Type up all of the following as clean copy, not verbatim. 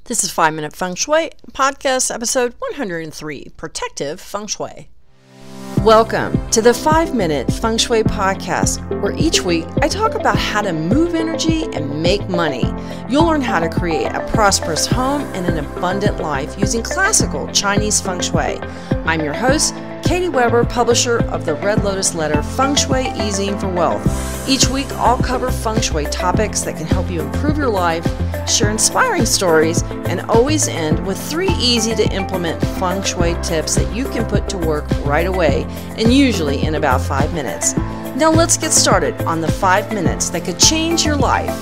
This is 5 Minute Feng Shui, podcast episode 103, Protective Feng Shui. Welcome to the 5 Minute Feng Shui podcast, where each week I talk about how to move energy and make money. You'll learn how to create a prosperous home and an abundant life using classical Chinese Feng Shui. I'm your host, Katie Weber, publisher of the Red Lotus Letter, Feng Shui Easing for Wealth. Each week, I'll cover Feng Shui topics that can help you improve your life, share inspiring stories, and always end with 3 easy-to-implement Feng Shui tips that you can put to work right away, and usually in about 5 minutes. Now let's get started on the 5 minutes that could change your life.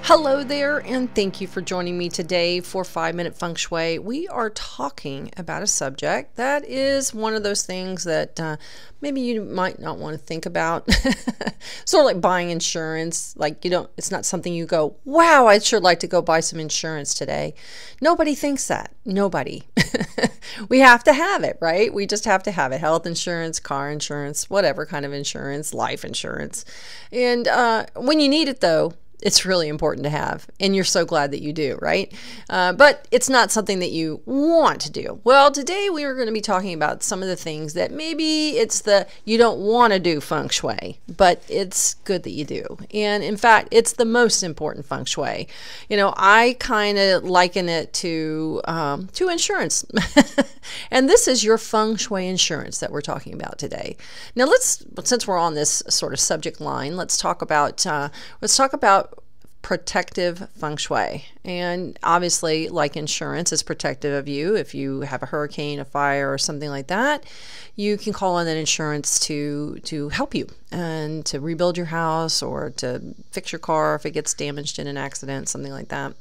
Hello there, and thank you for joining me today for 5 Minute Feng Shui. We are talking about a subject that is one of those things that maybe you might not want to think about. Sort of like buying insurance. Like it's not something you go, wow, I'd sure like to go buy some insurance today. Nobody thinks that. Nobody. We have to have it, right? We just have to have it. Health insurance, car insurance, whatever kind of insurance, life insurance. And when you need it though, it's really important to have, and you're so glad that you do, right? But it's not something that you want to do. Well, today we are going to be talking about some of the things that maybe you don't want to do Feng Shui, but it's good that you do. And in fact, it's the most important Feng Shui. I kind of liken it to insurance. And this is your Feng Shui insurance that we're talking about today. Now since we're on this sort of subject line, let's talk about protective Feng Shui. And obviously, like insurance is protective of you. If you have a hurricane, a fire, or something like that, you can call on that insurance to help you and to rebuild your house or to fix your car if it gets damaged in an accident, something like that.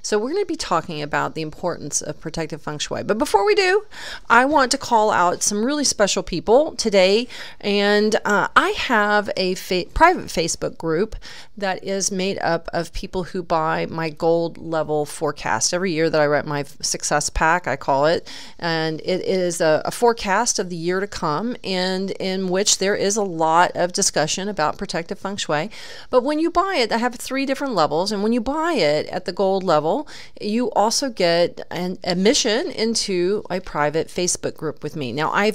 So we're going to be talking about the importance of protective Feng Shui. But before we do, I want to call out some really special people today. And I have a private Facebook group that is made up of people who buy my gold level forecast. Every year that I write my success pack, I call it, and it is a forecast of the year to come, and in which there is a lot of discussion about protective Feng Shui. But when you buy it, I have 3 different levels, and when you buy it at the gold level, you also get an admission into a private Facebook group with me. Now, I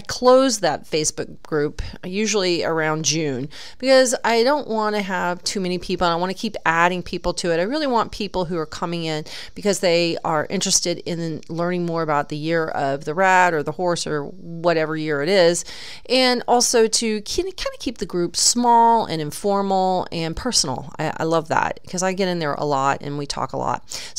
close that Facebook group usually around June because I don't want to have too many people. I don't want to keep adding people to it. I really want people who are coming in because they are interested in learning more about the year of the rat or the horse or whatever year it is, and also to kind of keep the group small and informal and personal. I love that because I get in there a lot and we talk a lot.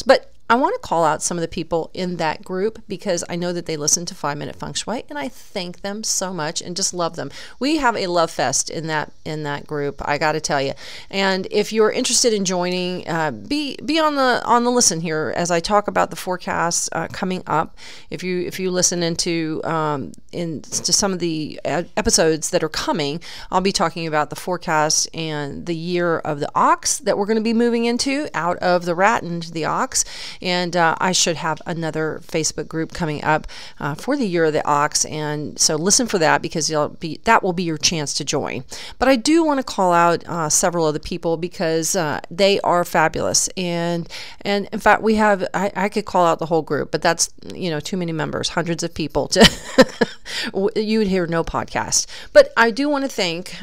But I want to call out some of the people in that group because I know that they listen to 5 Minute Feng Shui, and I thank them so much and just love them. We have a love fest in that group, I got to tell you. And if you're interested in joining, be on the listen here as I talk about the forecasts coming up. If you listen into some of the episodes that are coming, I'll be talking about the forecast and the year of the ox that we're going to be moving into, out of the rat into the ox. And I should have another Facebook group coming up for the year of the ox. And so listen for that because that will be your chance to join. But I do want to call out several of the people because they are fabulous. And in fact, we have, I could call out the whole group, but that's, too many members, hundreds of people you would hear no podcast. But I do want to thank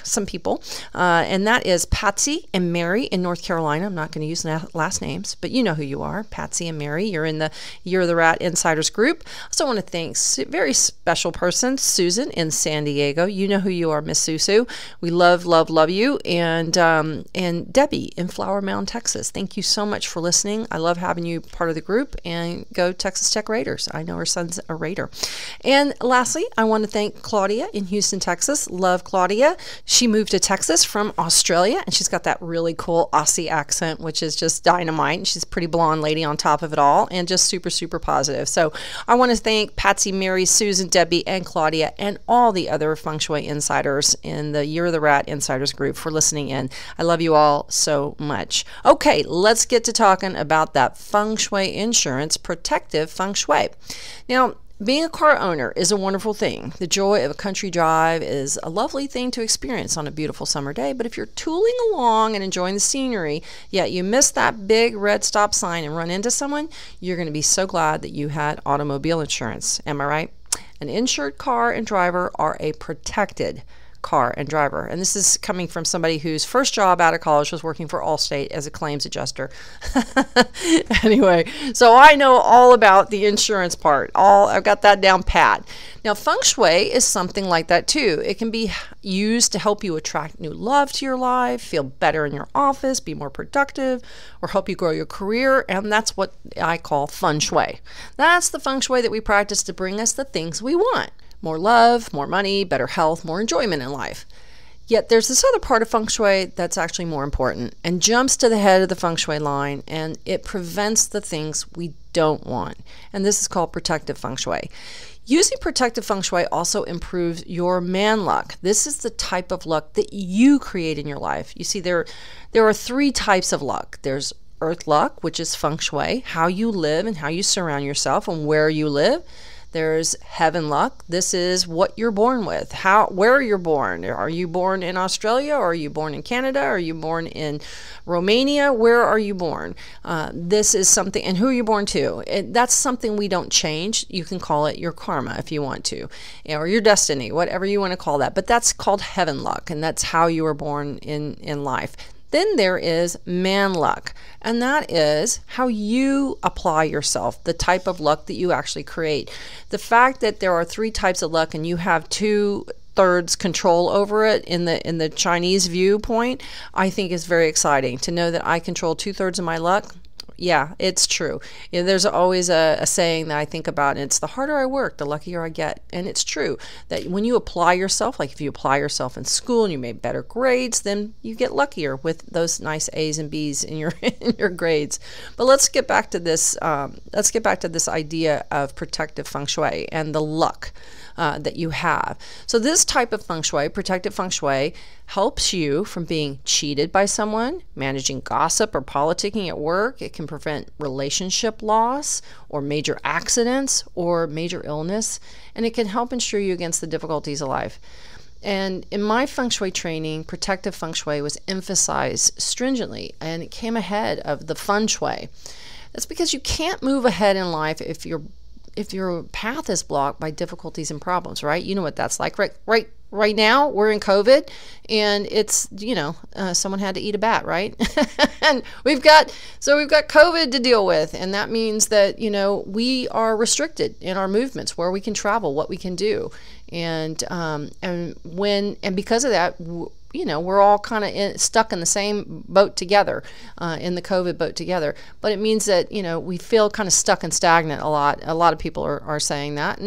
some people, and that is Patsy and Mary in North Carolina. I'm not going to use last names, but you know who you are. Patsy and Mary, you're in the Year of the Rat Insiders group. I also want to thank a very special person, Susan in San Diego. You know who you are, Miss Susu. We love you. And Debbie in Flower Mound, Texas. Thank you so much for listening. I love having you part of the group, and go Texas Tech Raiders. I know her son's a Raider. And lastly, I want to thank Claudia in Houston, Texas. Love Claudia. She moved to Texas from Australia, and she's got that really cool Aussie accent, which is just dynamite. And she's a pretty blonde lady on top of it all, and just super, super positive. So I want to thank Patsy, Mary, Susan, Debbie, and Claudia, and all the other Feng Shui insiders in the Year of the Rat Insiders group for listening in. I love you all so much. Okay, let's get to talking about that Feng Shui insurance, protective Feng Shui. Now, Being a car owner is a wonderful thing. The joy of a country drive is a lovely thing to experience on a beautiful summer day. But if you're tooling along and enjoying the scenery, yet you miss that big red stop sign and run into someone, you're going to be so glad that you had automobile insurance. Am I right? An insured car and driver are a protected car and driver. And this is coming from somebody whose first job out of college was working for Allstate as a claims adjuster. Anyway, so I know all about the insurance part. I've got that down pat. Now, Feng Shui is something like that too. It can be used to help you attract new love to your life, feel better in your office, be more productive, or help you grow your career. And that's what I call Feng Shui. That's the Feng Shui that we practice to bring us the things we want. More love, more money, better health, more enjoyment in life. Yet there's this other part of Feng Shui that's actually more important and jumps to the head of the Feng Shui line, and it prevents the things we don't want. And this is called protective Feng Shui. Using protective Feng Shui also improves your man luck. This is the type of luck that you create in your life. You see, there are three types of luck. There's earth luck, which is Feng Shui, how you live and how you surround yourself and where you live. There's heaven luck. This is what you're born with. Where you're born. Are you born in Australia, or are you born in Canada? Are you born in Romania? Where are you born? This is something, and who are you born to? That's something we don't change. You can call it your karma if you want to, or your destiny, whatever you want to call that. But that's called heaven luck, and that's how you were born in life. Then there is man luck, and that is how you apply yourself, the type of luck that you actually create. The fact that there are three types of luck and you have 2/3 control over it in the Chinese viewpoint, I think is very exciting. To know that I control 2/3 of my luck, yeah, it's true. There's always a saying that I think about, and it's the harder I work, the luckier I get. And it's true that when you apply yourself, like if you apply yourself in school and you make better grades, then you get luckier with those nice A's and B's in your in your grades. But let's get back to this. Let's get back to this idea of protective Feng Shui and the luck that you have. So this type of Feng Shui, protective Feng Shui, helps you from being cheated by someone, managing gossip or politicking at work. It can prevent relationship loss or major accidents or major illness, and it can help insure you against the difficulties of life. And in my Feng Shui training, protective Feng Shui was emphasized stringently, and it came ahead of the Feng Shui. That's because you can't move ahead in life if your path is blocked by difficulties and problems, right? You know what that's like. Right now, we're in COVID, and it's, someone had to eat a bat, right? And we've got COVID to deal with, and that means that, we are restricted in our movements, where we can travel, what we can do. And because of that, we're all kind of stuck in the same boat together, in the COVID boat together. But it means that, we feel kind of stuck and stagnant a lot. A lot of people are saying that.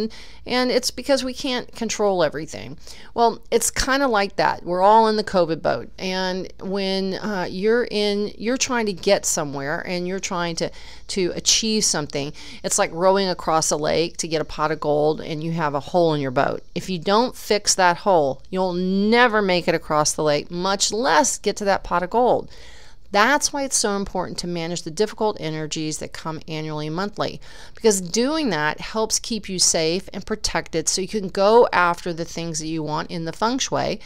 And it's because we can't control everything. Well, it's kind of like that. We're all in the COVID boat. And when you're trying to get somewhere and you're trying to achieve something, it's like rowing across a lake to get a pot of gold and you have a hole in your boat. If you don't fix that hole, you'll never make it across the lake, much less get to that pot of gold. That's why it's so important to manage the difficult energies that come annually and monthly, because doing that helps keep you safe and protected so you can go after the things that you want in the Feng Shui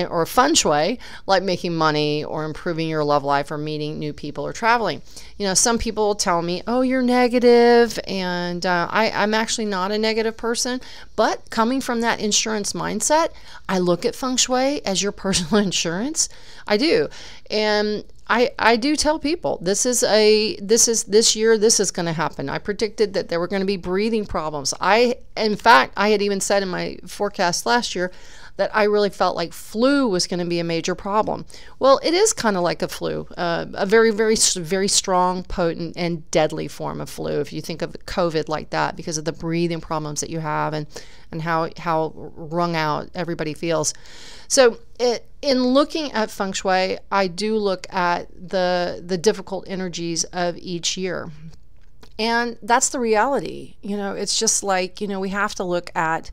or Feng Shui, like making money or improving your love life or meeting new people or traveling. Some people will tell me, oh, you're negative, and I'm actually not a negative person. But coming from that insurance mindset, I look at Feng Shui as your personal insurance. I do. And I do tell people this year this is going to happen. I predicted that there were going to be breathing problems. In fact, I had even said in my forecast last year that I really felt like flu was going to be a major problem. Well, it is kind of like a flu, a very, very, very strong, potent, and deadly form of flu, if you think of COVID like that, because of the breathing problems that you have and how wrung out everybody feels. So in looking at Feng Shui, I do look at the difficult energies of each year. And that's the reality. It's just like, we have to look at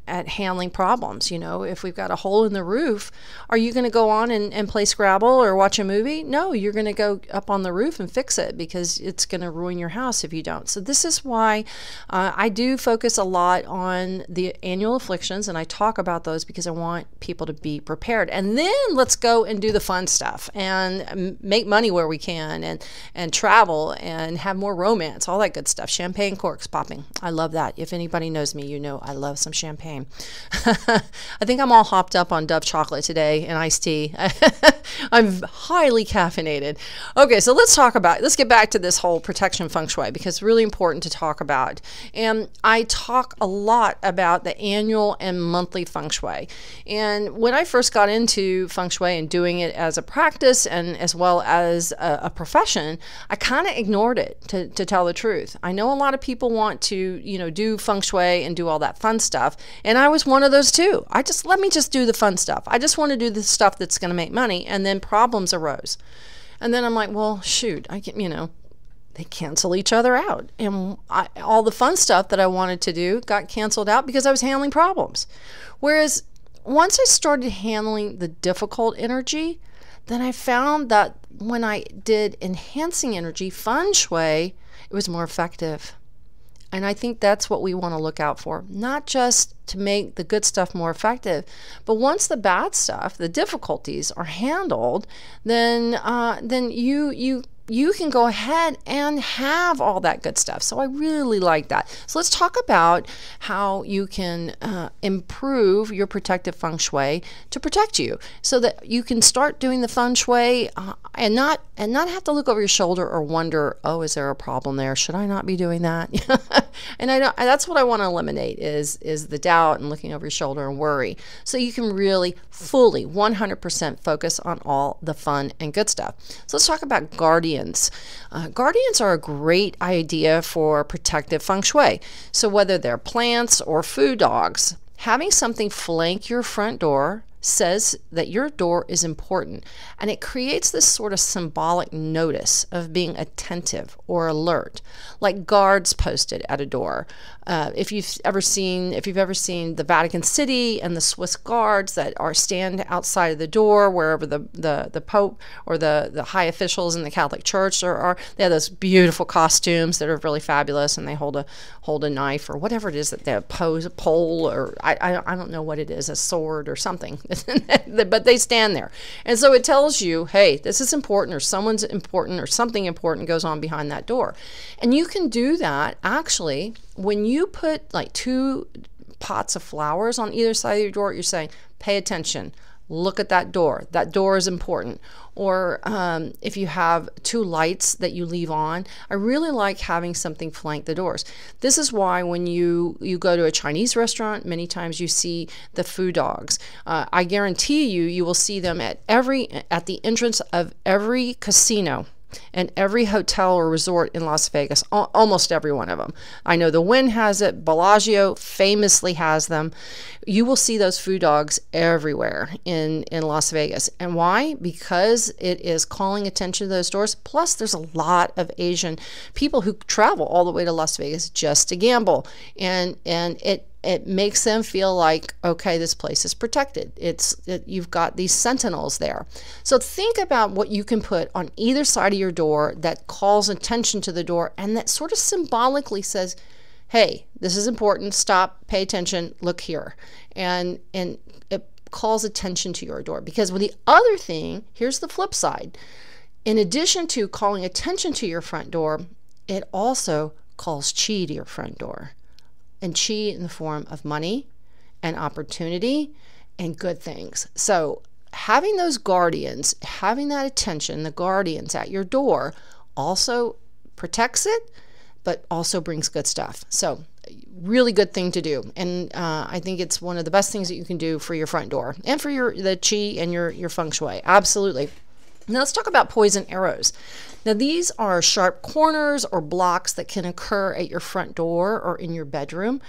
handling problems. If we've got a hole in the roof, are you going to go on and play Scrabble or watch a movie? No, you're going to go up on the roof and fix it, because it's going to ruin your house if you don't. So this is why I do focus a lot on the annual afflictions, and I talk about those because I want people to be prepared. And then let's go and do the fun stuff and make money where we can, and travel and have more romance, all that good stuff. Champagne corks popping. I love that. If anybody knows me, I love some champagne. I think I'm all hopped up on Dove chocolate today and iced tea. I'm highly caffeinated. Okay, so let's get back to this whole protection feng shui, because it's really important to talk about. And I talk a lot about the annual and monthly feng shui. And when I first got into feng shui and doing it as a practice and as well as a profession, I kind of ignored it, to tell the truth. I know a lot of people want to, do feng shui and do all that fun stuff. And I was one of those too. Let me just do the fun stuff. I just want to do the stuff that's going to make money. And then problems arose. And then I'm like, well, shoot, they cancel each other out. And all the fun stuff that I wanted to do got canceled out because I was handling problems. Whereas once I started handling the difficult energy, then I found that when I did enhancing energy, feng shui, it was more effective. And I think that's what we want to look out for, not just to make the good stuff more effective, but once the bad stuff, the difficulties are handled, then you can go ahead and have all that good stuff. So I really like that. So let's talk about how you can improve your protective feng shui to protect you, so that you can start doing the feng shui and not have to look over your shoulder or wonder, oh, is there a problem there? Should I not be doing that? And that's what I want to eliminate is the doubt and looking over your shoulder and worry. So you can really fully 100% focus on all the fun and good stuff. So let's talk about guardians. Guardians are a great idea for protective feng shui. So whether they're plants or food dogs, having something flank your front door says that your door is important, and it creates this sort of symbolic notice of being attentive or alert, like guards posted at a door. If you've ever seen the Vatican City and the Swiss guards that stand outside of the door wherever the Pope or the high officials in the Catholic Church are, they have those beautiful costumes that are really fabulous, and they hold a knife or whatever it is that they pose, a pole, or I don't know what it is, a sword or something. But they stand there. And so it tells you, hey, this is important, or someone's important, or something important goes on behind that door. And you can do that actually when you put like 2 pots of flowers on either side of your door. You're saying, pay attention. Look at that door. That door is important. Or if you have 2 lights that you leave on, I really like having something flank the doors. This is why when you go to a Chinese restaurant, many times you see the food dogs. I guarantee you will see them at the entrance of every casino and every hotel or resort in Las Vegas, almost every one of them. I know the Wynn has it. Bellagio famously has them. You will see those food dogs everywhere in Las Vegas. And why? Because it is calling attention to those doors. Plus, there's a lot of Asian people who travel all the way to Las Vegas just to gamble. And it makes them feel like, okay, this place is protected. You've got these sentinels there. So think about what you can put on either side of your door that calls attention to the door and that sort of symbolically says, hey, this is important, stop, pay attention, look here. And it calls attention to your door. Because with the other thing, here's the flip side. In addition to calling attention to your front door, it also calls chi to your front door. And chi in the form of money and opportunity and good things. So having those guardians, having that attention, the guardians at your door, also protects it, but also brings good stuff. So really good thing to do. And I think it's one of the best things that you can do for your front door and for the chi and your feng shui. Absolutely. Now let's talk about poison arrows. Now these are sharp corners or blocks that can occur at your front door or in your bedroom.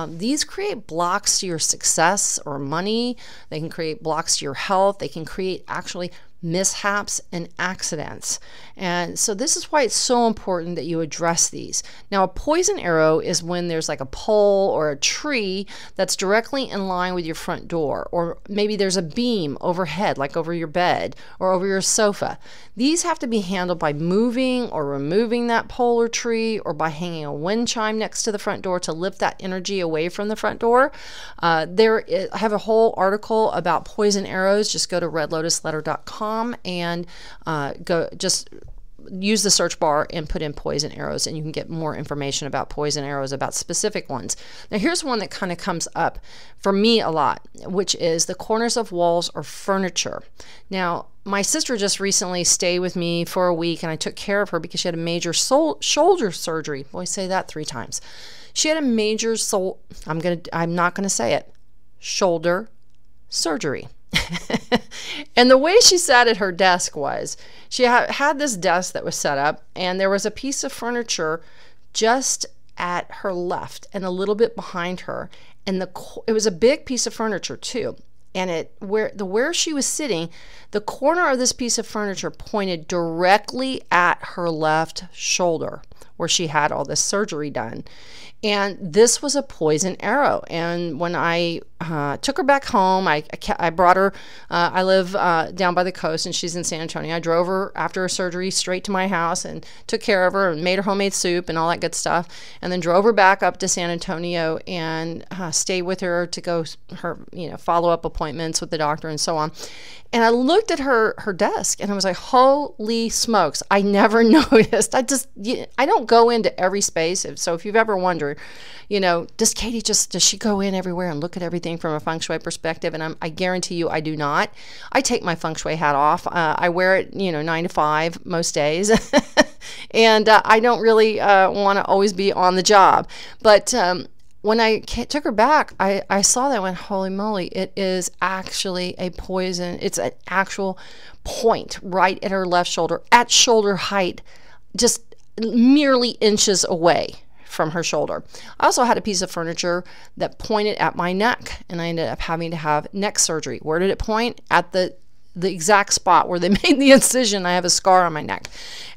These create blocks to your success or money. They can create blocks to your health. They can create actually mishaps, and accidents. And so this is why it's so important that you address these. Now, a poison arrow is when there's like a pole or a tree that's directly in line with your front door, or maybe there's a beam overhead, like over your bed or over your sofa. These have to be handled by moving or removing that pole or tree, or by hanging a wind chime next to the front door to lift that energy away from the front door. I have a whole article about poison arrows. Just go to redlotusletter.com and just use the search bar and put in poison arrows, and you can get more information about poison arrows, about specific ones. Now, here's one that kind of comes up for me a lot, which is the corners of walls or furniture. Now, my sister just recently stayed with me for a week, and I took care of her because she had a major shoulder surgery. Boy, say that 3 times. She had a major I'm not gonna say it. Shoulder surgery. And the way she sat at her desk was, she had this desk that was set up, and there was a piece of furniture just at her left and a little bit behind her, and it was a big piece of furniture too. And where she was sitting, the corner of this piece of furniture pointed directly at her left shoulder, where she had all this surgery done. And this was a poison arrow. And when I took her back home, I brought her, I live down by the coast, and she's in San Antonio. I drove her after her surgery straight to my house and took care of her and made her homemade soup and all that good stuff. And then drove her back up to San Antonio and stayed with her to go her follow-up appointments with the doctor and so on. And I looked at her desk, and I was like, holy smokes, I never noticed. I don't go into every space. So if you've ever wondered, does Katie does she go in everywhere and look at everything from a Feng Shui perspective? And I guarantee you I do not. I take my Feng Shui hat off. I wear it, 9 to 5 most days. And I don't really want to always be on the job. But when I took her back, I saw that and went, holy moly, it is actually a poison. It's an actual point right at her left shoulder, at shoulder height, just merely inches away from her shoulder. I also had a piece of furniture that pointed at my neck, and I ended up having to have neck surgery. Where did it point? At the exact spot where they made the incision. I have a scar on my neck.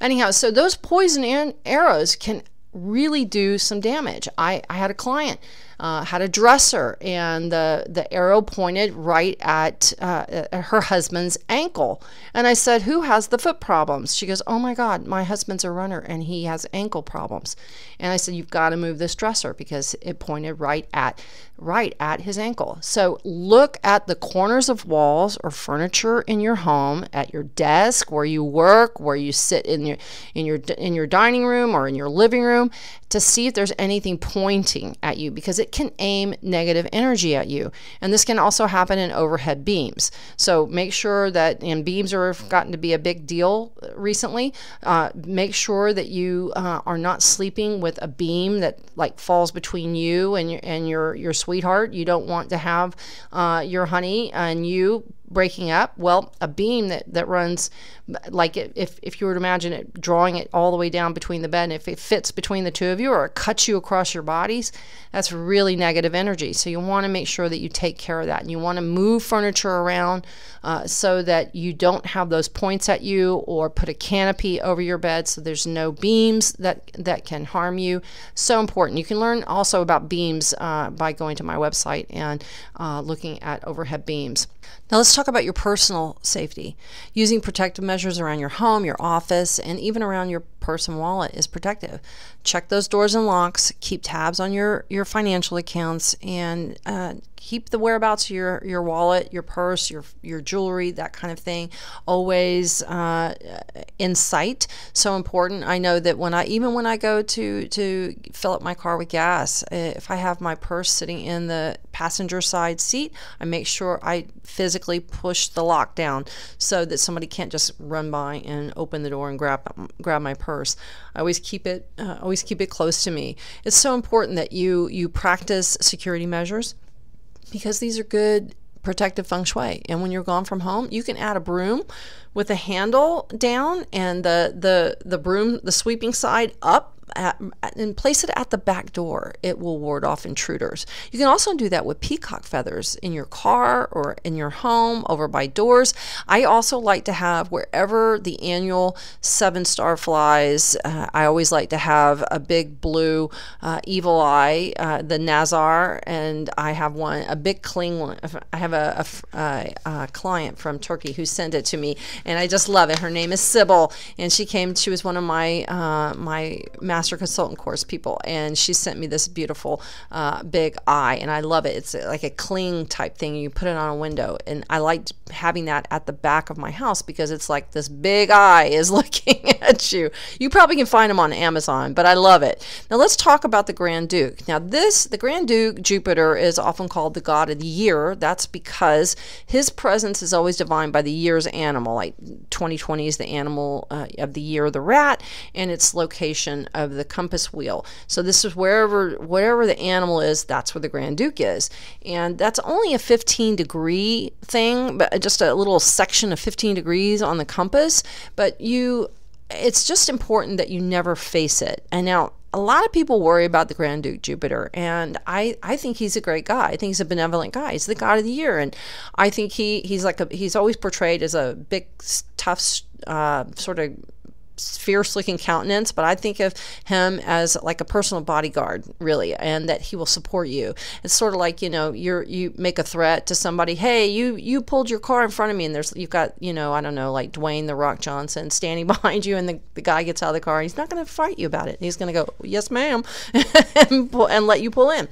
Anyhow, so those poison arrows can really do some damage. I had a client had a dresser, and the arrow pointed right at her husband's ankle. And I said, who has the foot problems? She goes, oh my God, my husband's a runner and he has ankle problems. And I said, you've got to move this dresser because it pointed right at his ankle. So look at the corners of walls or furniture in your home, at your desk, where you work, where you sit in your dining room or in your living room, to see if there's anything pointing at you, because it can aim negative energy at you. And this can also happen in overhead beams. So make sure that, and beams have gotten to be a big deal recently, make sure that you are not sleeping with a beam that like falls between you and your sweetheart. You don't want to have your honey and you breaking up. Well, a beam that runs, like if you were to imagine it, drawing it all the way down between the bed, and if it fits between the two of you or it cuts you across your bodies, that's really negative energy. So you want to make sure that you take care of that, and you want to move furniture around so that you don't have those points at you, or put a canopy over your bed so there's no beams that can harm you. So important. You can learn also about beams by going to my website and looking at overhead beams. Now let's talk about your personal safety. Using protective measures around your home, your office, and even around your purse and wallet is protective. Check those doors and locks, keep tabs on your financial accounts, and keep the whereabouts of your wallet, your purse, your jewelry, that kind of thing, always in sight. So important. I know that even when I go to fill up my car with gas, if I have my purse sitting in the passenger side seat, I make sure I physically push the lock down so that somebody can't just run by and open the door and grab my purse. I always keep it close to me. It's so important that you practice security measures, because these are good protective feng shui. And when you're gone from home, you can add a broom with a handle down and the broom, the sweeping side up and place it at the back door. It will ward off intruders. You can also do that with peacock feathers in your car or in your home over by doors. I also like to have, wherever the annual 7-star flies, I always like to have a big blue evil eye, the Nazar, and I have a big cling one. I have a client from Turkey who sent it to me, and I just love it. Her name is Sybil, and she was one of my my master consultant course people, and she sent me this beautiful big eye, and I love it. It's like a cling type thing. You put it on a window, and I like having that at the back of my house because it's like this big eye is looking at you. You probably can find them on Amazon, but I love it. Now let's talk about the Grand Duke. Now the Grand Duke Jupiter is often called the god of the year. That's because his presence is always defined by the year's animal. Like 2020 is the animal of the year, the rat, and its location of the compass wheel. So this is wherever the animal is, that's where the Grand Duke is. And that's only a 15-degree thing, but just a little section of 15 degrees on the compass. But it's just important that you never face it. And now, a lot of people worry about the Grand Duke Jupiter, and I think he's a great guy. I think he's a benevolent guy. He's the god of the year, and I think he's always portrayed as a big, tough, sort of fierce-looking countenance, but I think of him as like a personal bodyguard, really, and that he will support you. It's sort of like, you make a threat to somebody, hey, you pulled your car in front of me, and you've got, I don't know, like Dwayne "The Rock" Johnson standing behind you, and the guy gets out of the car, and he's not going to fight you about it. He's going to go, yes, ma'am, and let you pull in.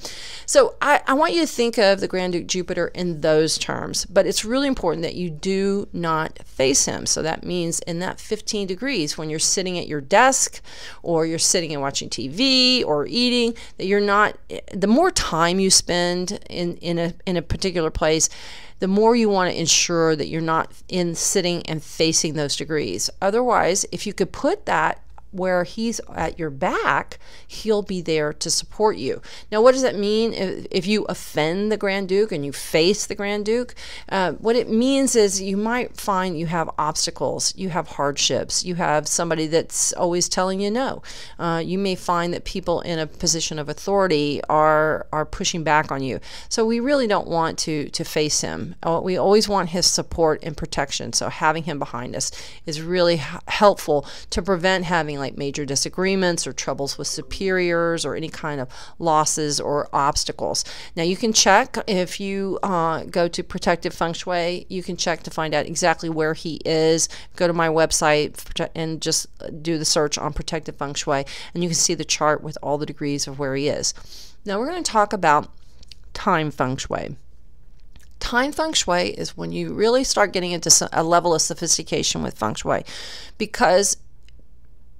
So I want you to think of the Grand Duke Jupiter in those terms, but it's really important that you do not face him. So that means in that 15 degrees, when you're sitting at your desk or you're sitting and watching TV or eating, that you're not, the more time you spend in a particular place, the more you want to ensure that you're not sitting and facing those degrees. Otherwise, if you could put that where he's at your back, he'll be there to support you. Now, what does that mean if you offend the Grand Duke and you face the Grand Duke? What it means is you might find you have obstacles, you have hardships, you have somebody that's always telling you no. You may find that people in a position of authority are pushing back on you. So we really don't want to face him. We always want his support and protection. So having him behind us is really helpful to prevent having like major disagreements or troubles with superiors or any kind of losses or obstacles. Now you can check, if you go to Protective Feng Shui, you can check to find out exactly where he is. Go to my website and just do the search on Protective Feng Shui, and you can see the chart with all the degrees of where he is. Now we're going to talk about time Feng Shui. Time Feng Shui is when you really start getting into a level of sophistication with Feng Shui, because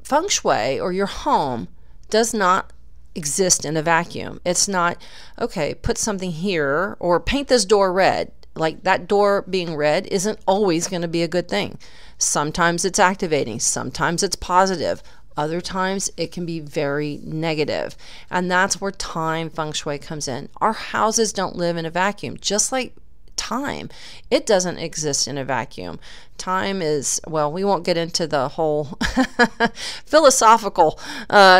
Feng Shui, or your home, does not exist in a vacuum. It's not, okay, put something here or paint this door red. Like, that door being red isn't always going to be a good thing. Sometimes it's activating, sometimes it's positive, other times it can be very negative. And that's where time Feng Shui comes in. Our houses don't live in a vacuum, just like time. It doesn't exist in a vacuum. Time is, well, we won't get into the whole philosophical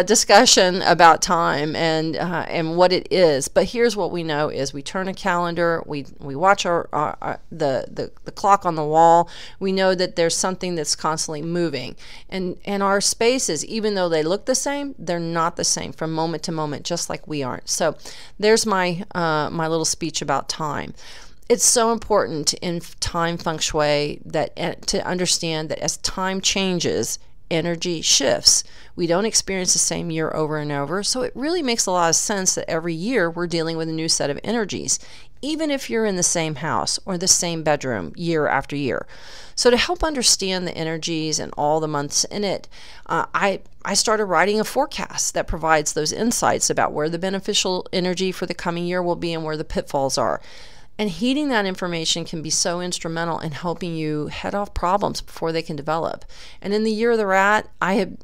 discussion about time and what it is. But here's what we know is we turn a calendar, we watch the clock on the wall. We know that there's something that's constantly moving. And our spaces, even though they look the same, they're not the same from moment to moment, just like we aren't. So there's my my little speech about time. It's so important in time Feng Shui to understand that as time changes, energy shifts. We don't experience the same year over and over, so it really makes a lot of sense that every year we're dealing with a new set of energies, even if you're in the same house or the same bedroom year after year. So to help understand the energies and all the months in it, I started writing a forecast that provides those insights about where the beneficial energy for the coming year will be and where the pitfalls are. And heeding that information can be so instrumental in helping you head off problems before they can develop. And in the year of the rat, I had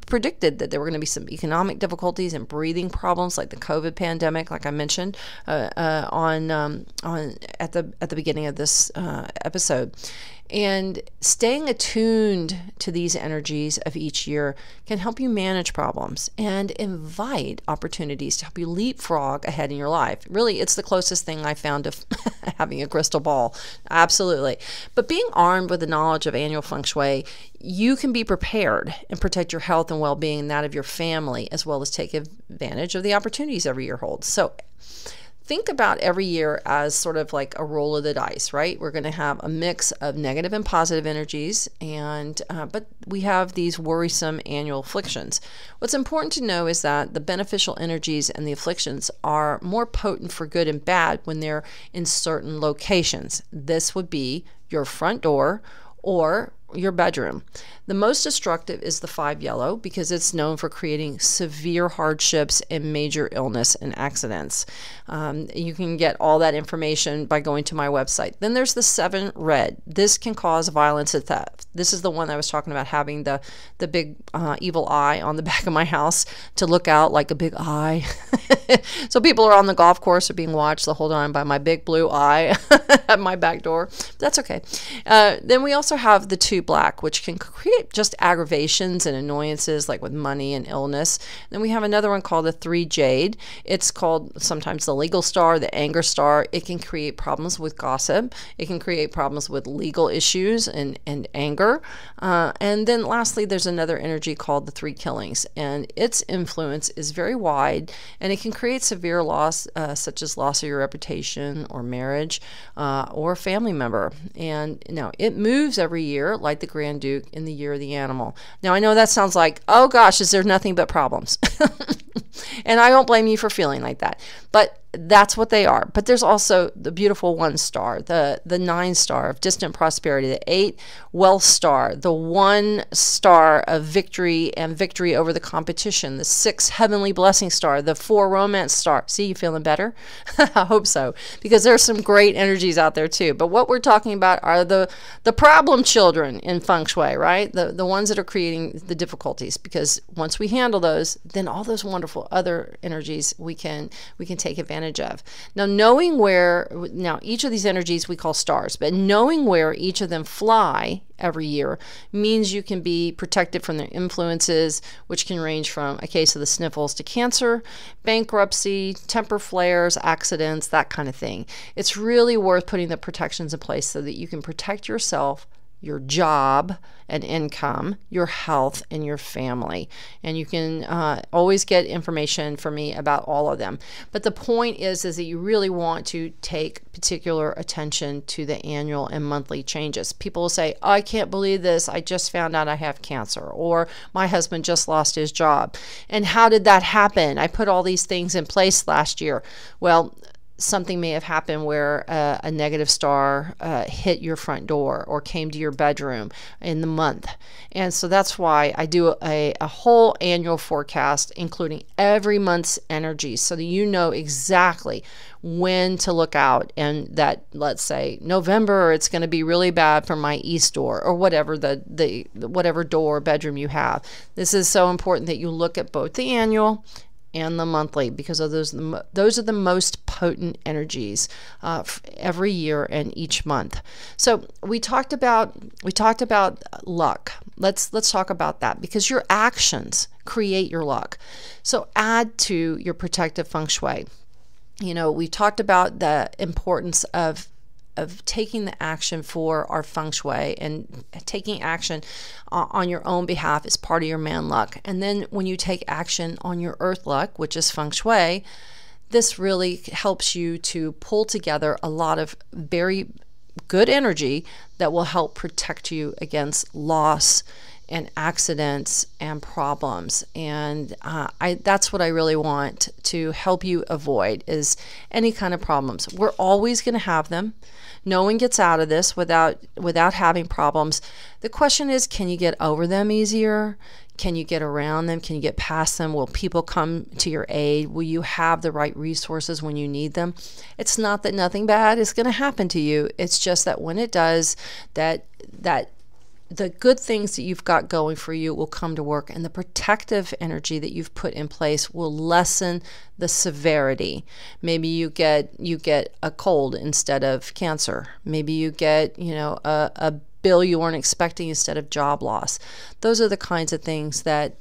predicted that there were going to be some economic difficulties and breathing problems, like the COVID pandemic, like I mentioned at the beginning of this episode. And staying attuned to these energies of each year can help you manage problems and invite opportunities to help you leapfrog ahead in your life. Really, it's the closest thing I found to having a crystal ball. Absolutely. But being armed with the knowledge of annual Feng Shui, you can be prepared and protect your health and well-being and that of your family, as well as take advantage of the opportunities every year holds. So think about every year as sort of like a roll of the dice, right? We're going to have a mix of negative and positive energies, and but we have these worrisome annual afflictions. What's important to know is that the beneficial energies and the afflictions are more potent for good and bad when they're in certain locations. This would be your front door or your bedroom. The most destructive is the 5 yellow because it's known for creating severe hardships and major illness and accidents. You can get all that information by going to my website. Then there's the 7 red. This can cause violence and theft. This is the one I was talking about, having the big evil eye on the back of my house to look out like a big eye. So people are on the golf course are being watched the whole time by my big blue eye at my back door. That's okay. Then we also have the 2 black, which can create just aggravations and annoyances like with money and illness. Then we have another one called the 3 jade. It's called sometimes the legal star, the anger star. It can create problems with gossip. It can create problems with legal issues and anger. And then lastly, there's another energy called the 3 killings, and its influence is very wide, and it can create severe loss, such as loss of your reputation or marriage or a family member. And now it moves every year like the Grand Duke in the year of the animal. Now I know that sounds like, oh gosh, is there nothing but problems? And I don't blame you for feeling like that, but that's what they are. But there's also the beautiful 1 star, the 9 star of distant prosperity, the 8 wealth star, the 1 star of victory and victory over the competition, the 6 heavenly blessing star, the 4 romance star. See, you feeling better? I hope so, because there's some great energies out there too. But what we're talking about are the problem children in Feng Shui, right? The ones that are creating the difficulties, because once we handle those, then all those wonderful other energies we can take advantage of. Now, now each of these energies we call stars, but knowing where each of them fly every year means you can be protected from their influences, which can range from a case of the sniffles to cancer, bankruptcy, temper flares, accidents, that kind of thing. It's really worth putting the protections in place so that you can protect yourself, your job and income, your health, and your family. And you can always get information from me about all of them. But the point is that you really want to take particular attention to the annual and monthly changes. People will say, oh, I can't believe this. I just found out I have cancer, or my husband just lost his job. And how did that happen? I put all these things in place last year. Well, something may have happened where a negative star hit your front door or came to your bedroom in the month. And so that's why I do a whole annual forecast, including every month's energy, so that you know exactly when to look out, and that, let's say November, it's going to be really bad for my east door, or whatever whatever door or bedroom you have. This is so important that you look at both the annual and the monthly, because of those are the most potent energies every year and each month. So we talked about luck. Let's talk about that, because your actions create your luck. So add to your protective Feng Shui. You know, we talked about the importance of taking the action for our Feng Shui, and taking action on your own behalf is part of your man luck. And then when you take action on your earth luck, which is Feng Shui, this really helps you to pull together a lot of very good energy that will help protect you against loss and accidents and problems. And that's what I really want to help you avoid, is any kind of problems. We're always going to have them. No one gets out of this without having problems. The question is, can you get over them easier? Can you get around them? Can you get past them? Will people come to your aid? Will you have the right resources when you need them? It's not that nothing bad is going to happen to you. It's just that when it does, that the good things that you've got going for you will come to work, and the protective energy that you've put in place will lessen the severity. Maybe you get a cold instead of cancer. Maybe you get, a bill you weren't expecting instead of job loss. Those are the kinds of things that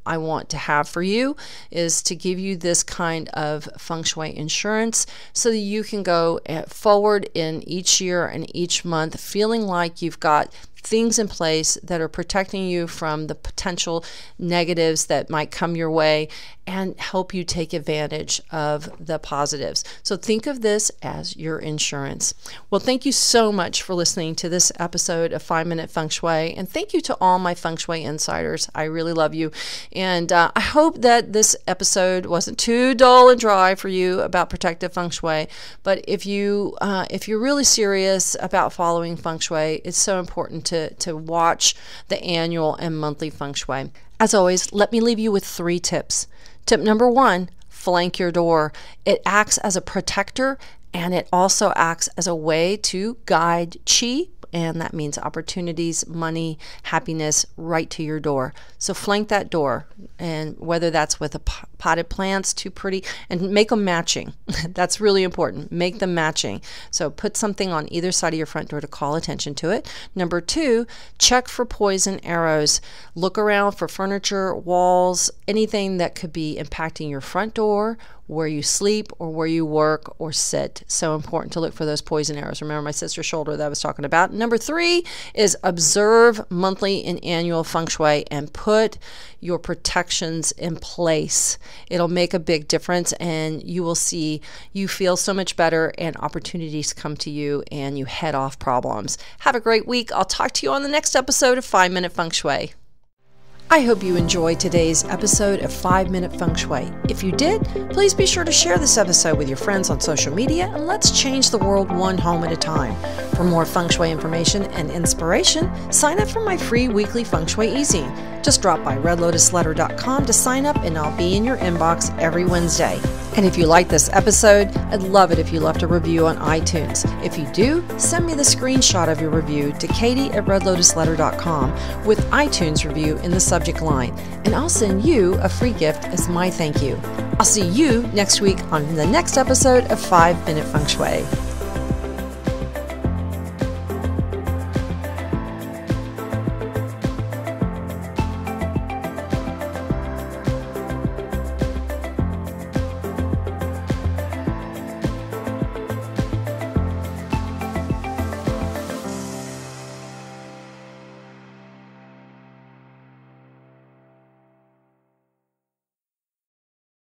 I want to have for you, is to give you this kind of Feng Shui insurance so that you can go forward in each year and each month feeling like you've got things in place that are protecting you from the potential negatives that might come your way and help you take advantage of the positives. So think of this as your insurance. Well, thank you so much for listening to this episode of 5-Minute Feng Shui, and thank you to all my Feng Shui insiders. I really love you, and I hope that this episode wasn't too dull and dry for you about protective Feng Shui. But if you're really serious about following Feng Shui, it's so important to watch the annual and monthly Feng Shui. As always, let me leave you with 3 tips. Tip number 1, flank your door. It acts as a protector, and it also acts as a way to guide qi, and that means opportunities, money, happiness right to your door. So flank that door, and whether that's with a potted plants, too pretty, and make them matching. That's really important. Make them matching. So put something on either side of your front door to call attention to it. Number 2, check for poison arrows. Look around for furniture, walls, anything that could be impacting your front door, where you sleep, or where you work or sit. So important to look for those poison arrows. Remember my sister's shoulder that I was talking about. Number 3 is observe monthly and annual Feng Shui and put your protections in place. It'll make a big difference, and you will see you feel so much better and opportunities come to you and you head off problems. Have a great week. I'll talk to you on the next episode of 5-Minute Feng Shui. I hope you enjoyed today's episode of 5-Minute Feng Shui. If you did, please be sure to share this episode with your friends on social media, and let's change the world one home at a time. For more Feng Shui information and inspiration, sign up for my free weekly Feng Shui e-zine. Just drop by redlotusletter.com to sign up, and I'll be in your inbox every Wednesday. And if you like this episode, I'd love it if you left a review on iTunes. If you do, send me the screenshot of your review to katie@redlotusletter.com with iTunes review in the subject line, and I'll send you a free gift as my thank you. I'll see you next week on the next episode of 5-Minute Feng Shui.